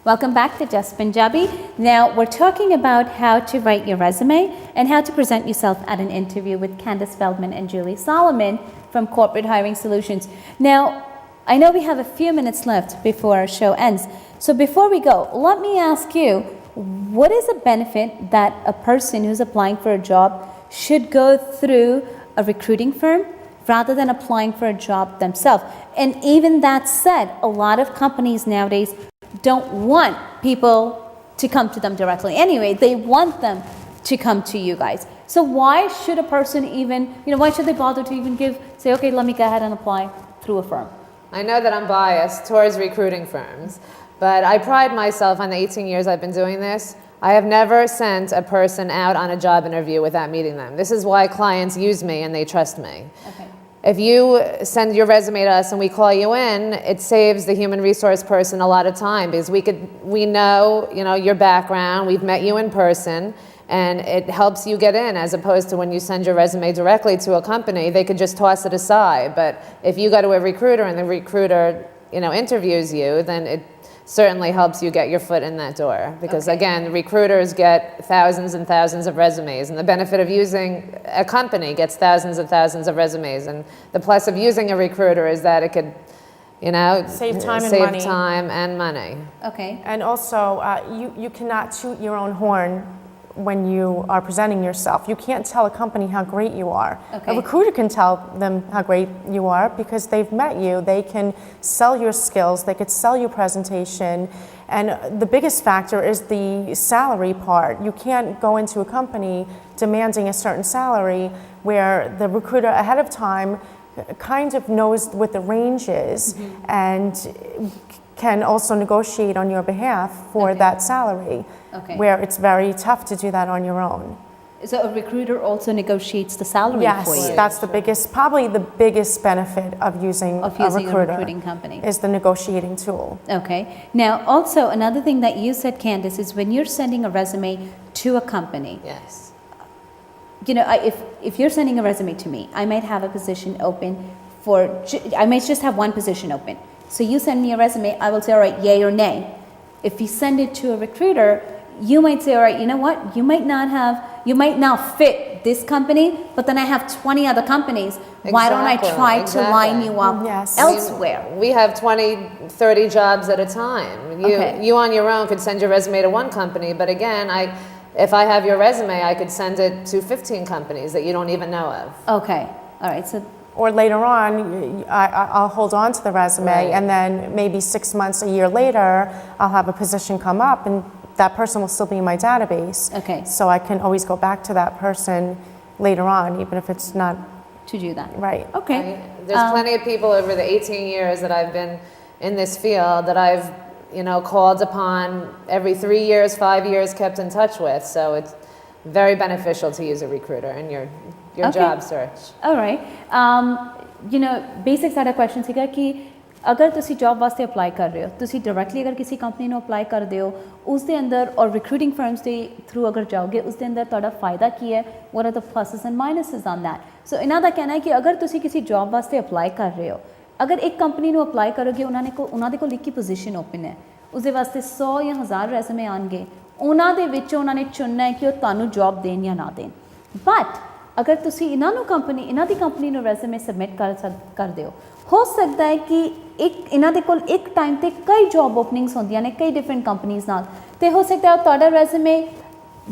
Welcome back to Just Punjabi. Now we're talking about how to write your resume and how to present yourself at an interview with Candace Feldman and Julie Solomon from Corporate Hiring Solutions. Now, I know we have a few minutes left before our show ends. So before we go, let me ask you, what is a benefit that a person who's applying for a job should go through a recruiting firm rather than applying for a job themselves? And even that said, a lot of companies nowadays don't want people to come to them directly. Anyway, they want them to come to you guys. So why should a person even, why should they bother to even say, okay, let me go ahead and apply through a firm? I know that I'm biased towards recruiting firms, but I pride myself on the 18 years I've been doing this. I have never sent a person out on a job interview without meeting them. This is why clients use me and they trust me. Okay. If you send your resume to us and we call you in, it saves the human resource person a lot of time because we know, your background, we've met you in person, and it helps you get in, as opposed to when you send your resume directly to a company, they could just toss it aside. But if you go to a recruiter and the recruiter, interviews you, then it certainly helps you get your foot in that door. Because again, recruiters get thousands and thousands of resumes, and the benefit of using a company gets thousands and thousands of resumes. And the plus of using a recruiter is that it could, save time and money. Okay. And also, you cannot toot your own horn when you are presenting yourself. You can't tell a company how great you are. Okay. A recruiter can tell them how great you are because they've met you. They can sell your skills. They could sell your presentation. And the biggest factor is the salary part. You can't go into a company demanding a certain salary where the recruiter ahead of time kind of knows what the range is and can also negotiate on your behalf for that salary, where it's very tough to do that on your own. So a recruiter also negotiates the salary for you? Yes, that's probably the biggest benefit of using a recruiting company. Is the negotiating tool. Okay. Now, also another thing that you said, Candace, is when you're sending a resume to a company. Yes. If you're sending a resume to me, I might have a position open I might just have one position open. So you send me a resume, I will say, all right, yay or nay. If you send it to a recruiter, you might say, all right, you know what? You might not fit this company, but then I have 20 other companies. Why don't I try to line you up elsewhere? We have 20, 30 jobs at a time. You on your own could send your resume to one company, but again, if I have your resume, I could send it to 15 companies that you don't even know of. Okay. All right. Or later on, I'll hold on to the resume, and then maybe 6 months, a year later, I'll have a position come up, and that person will still be in my database. Okay. So I can always go back to that person later on, even if it's not to do that. Right. Okay. There's plenty of people over the 18 years that I've been in this field that I've, called upon every 3 years, 5 years, kept in touch with. So it's very beneficial to use a recruiter in your job search. All right. Basic ਸਾਡਾ question ਸੀਗਾ ਕਿ ਅਗਰ ਤੁਸੀਂ job ਵਾਸਤੇ apply ਕਰ ਰਹੇ ਹੋ, ਤੁਸੀਂ ਡਾਇਰੈਕਟਲੀ ਅਗਰ ਕਿਸੇ ਕੰਪਨੀ ਨੂੰ ਅਪਲਾਈ ਕਰਦੇ ਹੋ, ਉਸ ਦੇ ਅੰਦਰ ਔਰ ਰਿਕਰੂਟਿੰਗ ਫਰਮਸ ਦੇ ਥਰੂ ਅਗਰ ਜਾਓਗੇ, ਉਸ ਦੇ ਅੰਦਰ ਤੁਹਾਡਾ ਫਾਇਦਾ ਕੀ ਹੈ? what are the pluses and minuses on that? ਸੋ ਇਹਨਾਂ ਦਾ ਕਹਿਣਾ ਹੈ ਕਿ ਅਗਰ ਤੁਸੀਂ ਕਿਸੇ ਜੌਬ ਵਾਸਤੇ ਅਪਲਾਈ ਕਰ ਰਹੇ ਹੋ, ਅਗਰ ਇੱਕ ਕੰਪਨੀ ਨੂੰ ਅਪਲਾਈ ਕਰੋਗੇ, ਉਹਨਾਂ ਦੇ ਕੋਲ ਇੱਕ ਹੀ ਪੋਜੀਸ਼ਨ ਓਪਨ ਹੈ, ਉਸਦੇ ਵਾਸਤੇ 100 ਜਾਂ 1000 ਰੈਜ਼ੂਮੇ ਆਉਣਗੇ, ਉਹਨਾਂ ਦੇ ਵਿੱਚੋਂ ਉਹਨਾਂ ਨੇ ਚੁਣਨਾ ਹੈ ਕਿ ਉਹ ਤੁਹਾਨੂੰ ਜੌਬ ਦੇਣ ਜਾਂ ਨਾ ਦੇਣ। ਬਟ ਅਗਰ ਤੁਸੀਂ ਇਹਨਾਂ ਦੀ ਕੰਪਨੀ ਨੂੰ ਰੈਜ਼ੂਮੇ ਸਬਮਿਟ ਕਰਦੇ ਹੋ ਸਕਦਾ ਹੈ ਕਿ ਇਹਨਾਂ ਦੇ ਕੋਲ ਇੱਕ ਟਾਈਮ ਤੇ ਕਈ ਜੌਬ ਓਪਨਿੰਗਸ ਹੁੰਦੀਆਂ ਨੇ ਕਈ ਡਿਫਰੈਂਟ ਕੰਪਨੀਜ਼ ਨਾਲ, ਤੇ ਹੋ ਸਕਦਾ ਹੈ ਤੁਹਾਡਾ ਰੈਜ਼ੂਮੇ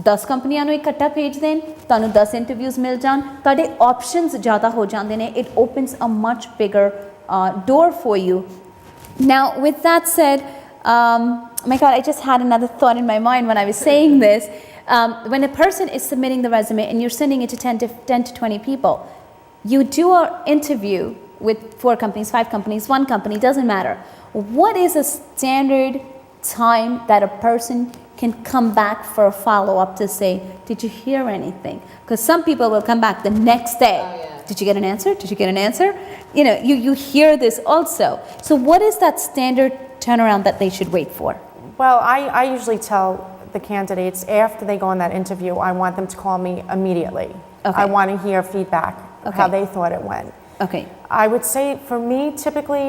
10 ਕੰਪਨੀਆਂ ਨੂੰ ਇਕੱਠਾ ਭੇਜ ਦੇਣ, ਤੁਹਾਨੂੰ 10 ਇੰਟਰਵਿਊਜ਼ ਮਿਲ ਜਾਣ, ਤੁਹਾਡੇ ਆਪਸ਼ਨਸ ਜ਼ਿਆਦਾ ਹੋ ਜਾਂਦੇ ਨੇ। It opens a much bigger door for you. Now, with that said, my God, I just had another thought in my mind when I was saying this. When a person is submitting the resume and you're sending it to 10 to 20 people, you do an interview with 4 companies, 5 companies, 1 company, doesn't matter. What is a standard time that a person can come back for a follow-up to say, did you hear anything? Because some people will come back the next day. Oh, yeah. Did you get an answer? Did you get an answer? You hear this also. So what is that standard turnaround that they should wait for? Well, I usually tell the candidates after they go on that interview, I want them to call me immediately. Okay. I want to hear feedback of how they thought it went. Okay. I would say for me, typically,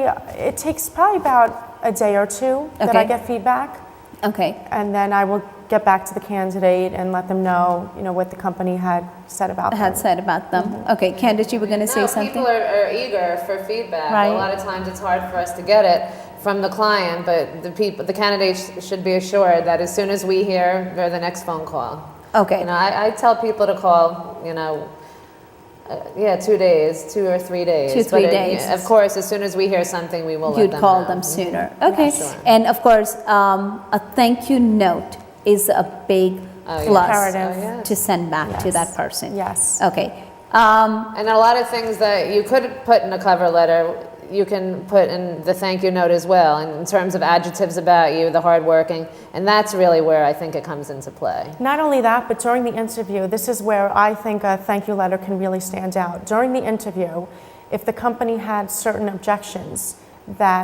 it takes probably about a day or two that I get feedback. Okay. And then I will get back to the candidate and let them know, what the company had said about them. Okay, Candace, you were going to say No, something? people are eager for feedback. Right. A lot of times it's hard for us to get it from the client, but the candidates should be assured that as soon as we hear, they're the next phone call. Okay. I tell people to call, 2 days, 2 or 3 days. 2, 3 But days. Of course, as soon as we hear something, we will let You'd them call know. them sooner. Okay. Sure. And of course, a thank you note is a big Oh, yeah. plus Imperative. Oh, yeah. to send back to Yes. that person. Yes. Okay. And a lot of things that you could put in a cover letter, you can put in the thank you note as well, in terms of adjectives about you, the hardworking, and that's really where I think it comes into play. Not only that, but during the interview, this is where I think a thank you letter can really stand out. During the interview, if the company had certain objections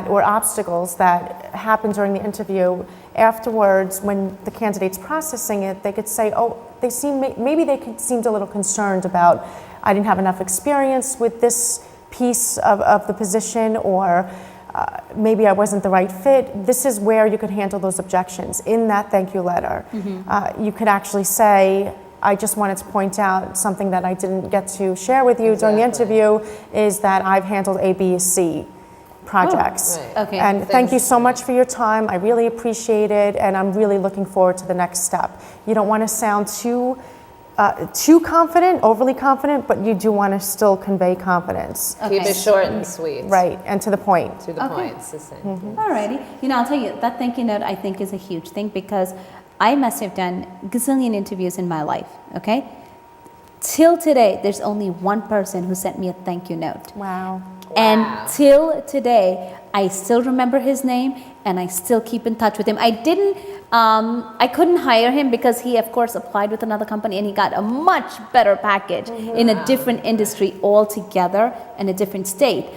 or obstacles that happened during the interview, afterwards, when the candidate's processing it, they could say, maybe they seemed a little concerned about, I didn't have enough experience with this piece of the position, or maybe I wasn't the right fit. This is where you could handle those objections in that thank you letter. You could actually say, I just wanted to point out something that I didn't get to share with you during the interview is that I've handled A, B, C projects. Right. Okay. And thank you so much for your time. I really appreciate it, and I'm really looking forward to the next step. You don't want to sound too confident, overly confident, but you do want to still convey confidence. Okay. Keep it short and sweet. Right, and to the point. To the Okay. point, succinct. Alrighty. I'll tell you, that thank you note I think is a huge thing, because I must have done gazillion interviews in my life, okay? Till today, there's only one person who sent me a thank you note. Wow. And till today, I still remember his name, and I still keep in touch with him. I couldn't hire him because he, of course, applied with another company, and he got a much better package in a different industry altogether, in a different state.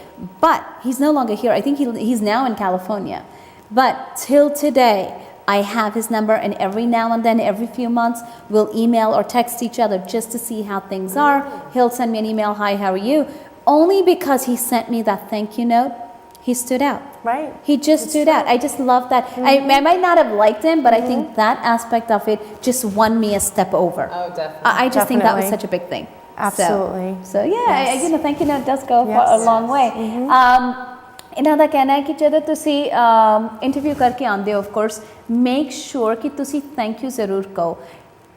But he's no longer here. I think he's now in California. But till today, I have his number, and every now and then, every few months, we'll email or text each other just to see how things are. He'll send me an email, hi, how are you? Only because he sent me that thank you note, he stood out. Right. He just stood out. I just love that. I might not have liked him, but I think that aspect of it just won me a step over. Oh, definitely. I just think that was Definitely. such a big thing. Absolutely. So yeah, Yes. thank you note does go for Yes. a long way. ਇਹਨਾਂ ਦਾ ਕਹਿਣਾ ਹੈ ਕਿ ਜਦੋਂ ਤੁਸੀਂ interview ਕਰਕੇ ਆਉਂਦੇ ਹੋ, of course make sure ਕਿ ਤੁਸੀਂ ਥੈਂਕ ਯੂ ਜ਼ਰੂਰ ਕਹੋ।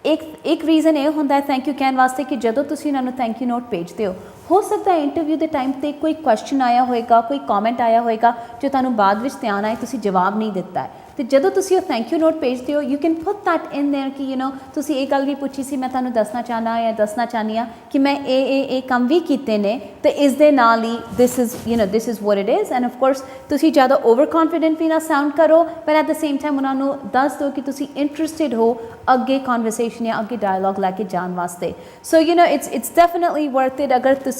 ਇੱਕ ਰੀਜ਼ਨ ਇਹ ਹੁੰਦਾ ਹੈ ਥੈਂਕ ਯੂ ਕਹਿਣ ਵਾਸਤੇ ਕਿ ਜਦੋਂ ਤੁਸੀਂ ਇਹਨਾਂ ਨੂੰ ਥੈਂਕ ਯੂ ਨੋਟ ਭੇਜਦੇ ਹੋ ਸਕਦਾ ਹੈ ਇੰਟਰਵਿਊ ਦੇ ਟਾਈਮ ਤੇ ਕੋਈ ਕੁਐਸਚਨ ਆਇਆ ਹੋਏਗਾ, ਕੋਈ ਕਮੈਂਟ ਆਇਆ ਹੋਏਗਾ ਜੋ ਤੁਹਾਨੂੰ ਬਾਅਦ ਵਿੱਚ ਧਿਆਨ ਆਏ, ਤੁਸੀਂ ਜਵਾਬ ਨਹੀਂ ਦਿੱਤਾ ਹੈ, ਤੇ ਜਦੋਂ ਤੁਸੀਂ ਉਹ ਥੈਂਕ ਯੂ ਨੋਟ ਭੇਜਦੇ ਹੋ, you can put that in there ਕਿ ਤੁਸੀਂ ਇਹ ਗੱਲ ਵੀ ਪੁੱਛੀ ਸੀ, ਮੈਂ ਤੁਹਾਨੂੰ ਦੱਸਣਾ ਚਾਹਨਾ ਜਾਂ ਦੱਸਣਾ ਚਾਹਨੀ ਆ ਕਿ ਮੈਂ ਇਹ ਕੰਮ ਵੀ ਕੀਤੇ ਨੇ, ਤੇ ਇਸ ਦੇ ਨਾਲ ਹੀ this is what it is. And of course ਤੁਸੀਂ ਜ਼ਿਆਦਾ ਓਵਰ ਕੌਨਫੀਡੈਂਟ ਵੀ ਨਾ ਸਾਊਂਡ ਕਰੋ, ਪਰ ਐਟ ਦ ਸੇਮ ਟਾਈਮ ਉਹਨਾਂ ਨੂੰ ਦੱਸ ਦਿਓ ਕਿ ਤੁਸੀਂ ਇੰਟਰਸਟਿਡ ਹੋ ਅੱਗੇ ਕਨਵਰਸੇਸ਼ਨ ਜਾਂ ਅੱਗੇ ਡਾਇਲੌਗ ਲੈ ਕੇ ਜਾਣ ਵਾਸਤੇ। So it's definitely worth it. ਅਗਰ ਤੁਸੀਂ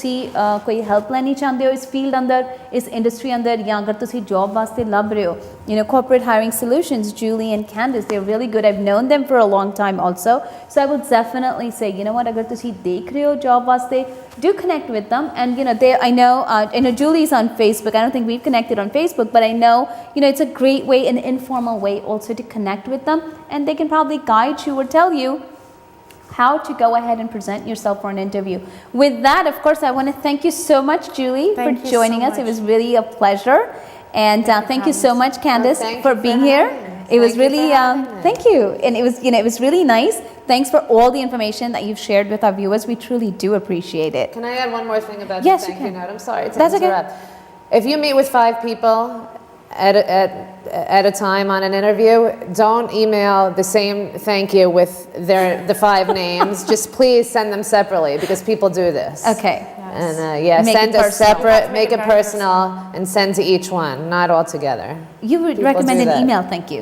ਕੋਈ ਹੈਲਪ ਲੈਣੀ ਚਾਹੁੰਦੇ ਹੋ ਇਸ ਫੀਲਡ ਅੰਦਰ, ਇਸ ਇੰਡਸਟਰੀ ਅੰਦਰ, ਜਾਂ ਅਗਰ ਤੁਸੀਂ ਜੌਬ ਵਾਸਤੇ ਲੱਭ ਰਹੇ ਹੋ, corporate hiring solutions, Julie and Candice, they're really good. I've known them for a long time also. So I would definitely say, you know what, agar tusi dekh rahe ho job waste, do connect with them. And I know Julie's on Facebook. I don't think we've connected on Facebook, but I know, it's a great way, an informal way also to connect with them. And they can probably guide you or tell you how to go ahead and present yourself for an interview. With that, of course, I want to thank you so much, Julie, for joining us. It was really a pleasure. And thank you so much, Candice, for being here. It was really, thank you. And it was really nice. Thanks for all the information that you've shared with our viewers. We truly do appreciate it. Can I add one more thing about Yes, the thank you you can. note? I'm sorry to That's interrupt. Okay. If you meet with 5 people at a time on an interview, don't email the same thank you with the 5 names. Just please send them separately, because people do this. Okay. And Make send it a personal. separate, Make make it it very personal, and send to each one, not all together. You would People recommend do an that. email thank you.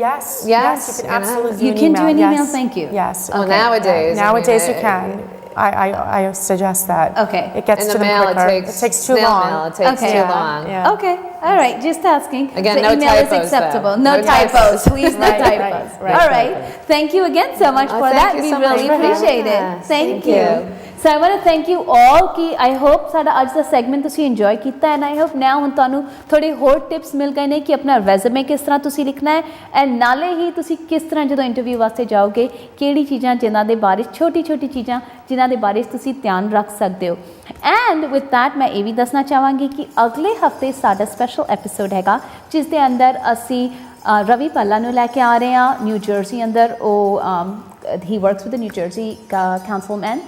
Yes. Yes, You can you know. absolutely You do can do an email Yes. thank you. Yes. Well, Okay. nowadays, Nowadays you can. I suggest that. Okay. It gets in to the them mail, quicker. it takes too snail long. mail, it takes Okay. too Yeah, long. yeah. Okay. All right. Just asking. Again, so no email typos, is acceptable. though. No No typos. typos. Please, no Right, typos. right. All right. Thank you again so much Oh, for thank that. you We so much really for having appreciate it. us. Thank Thank you. you. So I want to thank you all ਕਿ I hope ਸਾਡਾ ਅੱਜ ਦਾ segment ਤੁਸੀਂ enjoy ਕੀਤਾ and I hope now ਹੁਣ ਤੁਹਾਨੂੰ ਥੋੜੇ ਹੋਰ tips ਮਿਲ ਗਏ ਨੇ ਕਿ ਆਪਣਾ ਰੈਜ਼ੂਮੇ ਕਿਸ ਤਰ੍ਹਾਂ ਤੁਸੀਂ ਲਿਖਣਾ ਹੈ ਐਂਡ ਨਾਲੇ ਹੀ ਤੁਸੀਂ ਕਿਸ ਤਰ੍ਹਾਂ ਜਦੋਂ ਇੰਟਰਵਿਊ ਵਾਸਤੇ ਜਾਓਗੇ ਕਿਹੜੀ ਚੀਜ਼ਾਂ ਜਿਨ੍ਹਾਂ ਦੇ ਬਾਰੇ ਛੋਟੀ ਚੀਜ਼ਾਂ ਜਿਨ੍ਹਾਂ ਦੇ ਬਾਰੇ ਤੁਸੀਂ ਧਿਆਨ ਰੱਖ ਸਕਦੇ ਹੋ ਐਂਡ ਵਿਦ ਦੈਟ ਮੈਂ ਇਹ ਵੀ ਦੱਸਣਾ ਚਾਹਾਂਗੀ ਕਿ ਅਗਲੇ ਹਫਤੇ ਸਾਡਾ ਸਪੈਸ਼ਲ ਐਪੀਸੋਡ ਹੈਗਾ ਜਿਸ ਦੇ ਅੰਦਰ ਅਸੀਂ ਰਵੀ ਪੱਲਾ ਨੂੰ ਲੈ ਕੇ ਆ ਰਹੇ ਹਾਂ ਨਿਊ ਜਰਸੀ ਅੰਦਰ ਉਹ he works with the New Jersey councilman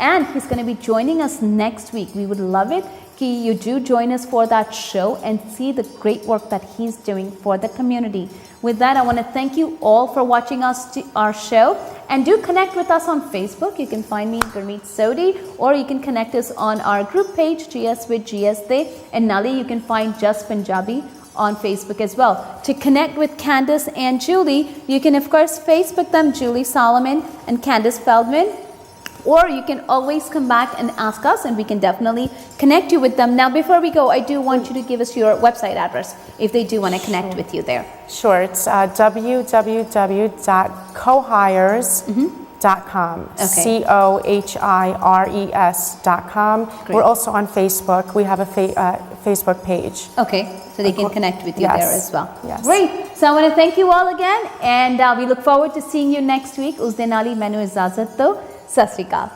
and he's going to be joining us next week. We would love it कि you do join us for that show and see the great work that he's doing for the community. With that, I want to thank you all for watching our show and do connect with us on Facebook. You can find me Gurmeet Sodhi or you can connect us on our group page GS with GS Day and Nali you can find Just Punjabi on Facebook as well. To connect with Candace and Julie, you can of course Facebook them, Julie Solomon and Candace Feldman, or you can always come back and ask us and we can definitely connect you with them. Now before we go, I do want you to give us your website address if they do want to connect with you there. Sure, it's www.cohires.com. Okay. COHIRES.com. Great. We're also on Facebook. We have a Facebook page. Okay, so they can connect with you Yes. there as well. Yes. Great. So I want to thank you all again and we look forward to seeing you next week. Us din naal hi mainu ijazat do. Sat Sri Akal.